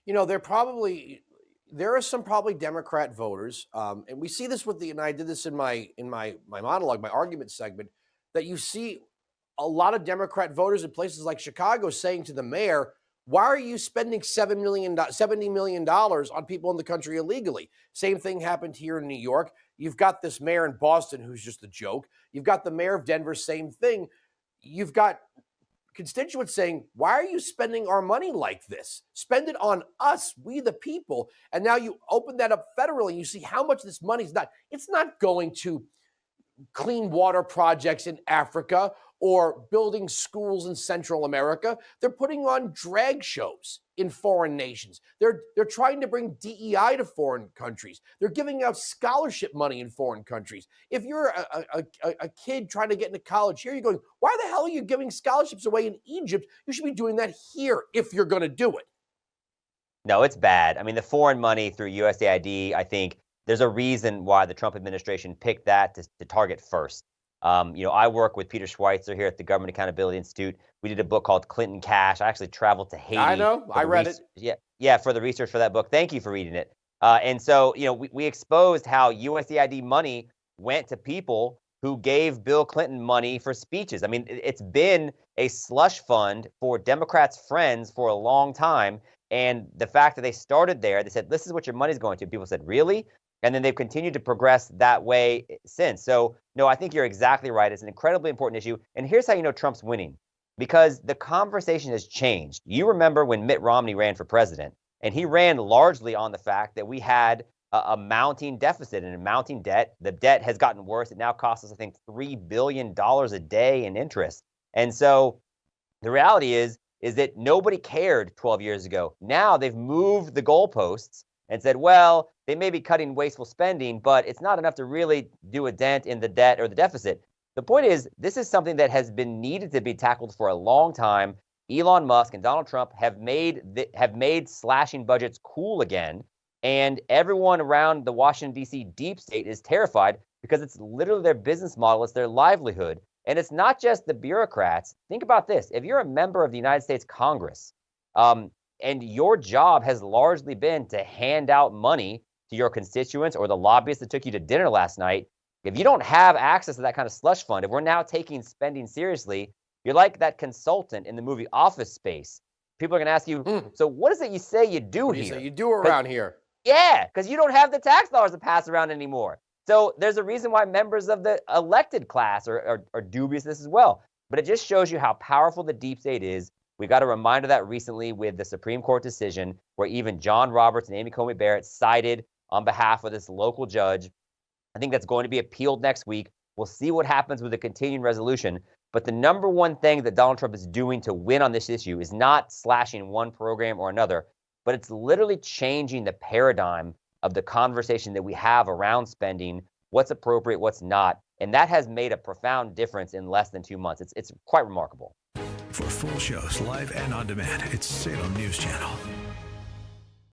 There are some probably Democrat voters, and we see this and I did this in my monologue, my argument segment, that you see a lot of Democrat voters in places like Chicago saying to the mayor, why are you spending $70 million on people in the country illegally? Same thing happened here in New York. You've got this mayor in Boston who's just a joke. You've got the mayor of Denver, same thing. You've got constituents saying, why are you spending our money like this? Spend it on us, we the people. And now you open that up federally and you see how much this money's it's not going to clean water projects in Africa or building schools in Central America. They're putting on drag shows in foreign nations. They're trying to bring DEI to foreign countries. They're giving out scholarship money in foreign countries. If you're a kid trying to get into college here, you're going, why the hell are you giving scholarships away in Egypt? You should be doing that here if you're going to do it. No, it's bad. I mean, the foreign money through USAID, I think there's a reason why the Trump administration picked that to target first. I work with Peter Schweitzer here at the Government Accountability Institute. We did a book called Clinton Cash. I actually traveled to Haiti. I know. I read it. Yeah, for the research for that book. Thank you for reading it. And so, we exposed how USAID money went to people who gave Bill Clinton money for speeches. I mean, it's been a slush fund for Democrats' friends for a long time. And the fact that they started there, they said, this is what your money's going to. People said, really? And then they've continued to progress that way since. So, no, I think you're exactly right. It's an incredibly important issue. And here's how you know Trump's winning. Because the conversation has changed. You remember when Mitt Romney ran for president, and he ran largely on the fact that we had a mounting deficit and a mounting debt. The debt has gotten worse. It now costs us, I think, $3 billion a day in interest. And so the reality is that nobody cared 12 years ago. Now they've moved the goalposts and said, well, they may be cutting wasteful spending, but it's not enough to really do a dent in the debt or the deficit. The point is, this is something that has been needed to be tackled for a long time. Elon Musk and Donald Trump have made slashing budgets cool again, and everyone around the Washington, D.C. deep state is terrified because it's literally their business model, it's their livelihood. And it's not just the bureaucrats. Think about this. If you're a member of the United States Congress, and your job has largely been to hand out money to your constituents or the lobbyists that took you to dinner last night, if you don't have access to that kind of slush fund, if we're now taking spending seriously, you're like that consultant in the movie Office Space. People are going to ask you, so what is it you say you do here? You do around here? Yeah, because you don't have the tax dollars to pass around anymore. So there's a reason why members of the elected class are dubious of this as well. But it just shows you how powerful the deep state is. We got a reminder of that recently with the Supreme Court decision where even John Roberts and Amy Coney Barrett sided on behalf of this local judge. I think that's going to be appealed next week. We'll see what happens with the continuing resolution. But the number one thing that Donald Trump is doing to win on this issue is not slashing one program or another, but it's literally changing the paradigm of the conversation that we have around spending, what's appropriate, what's not. And that has made a profound difference in less than 2 months. It's quite remarkable. For full shows, live and on demand, it's Salem News Channel.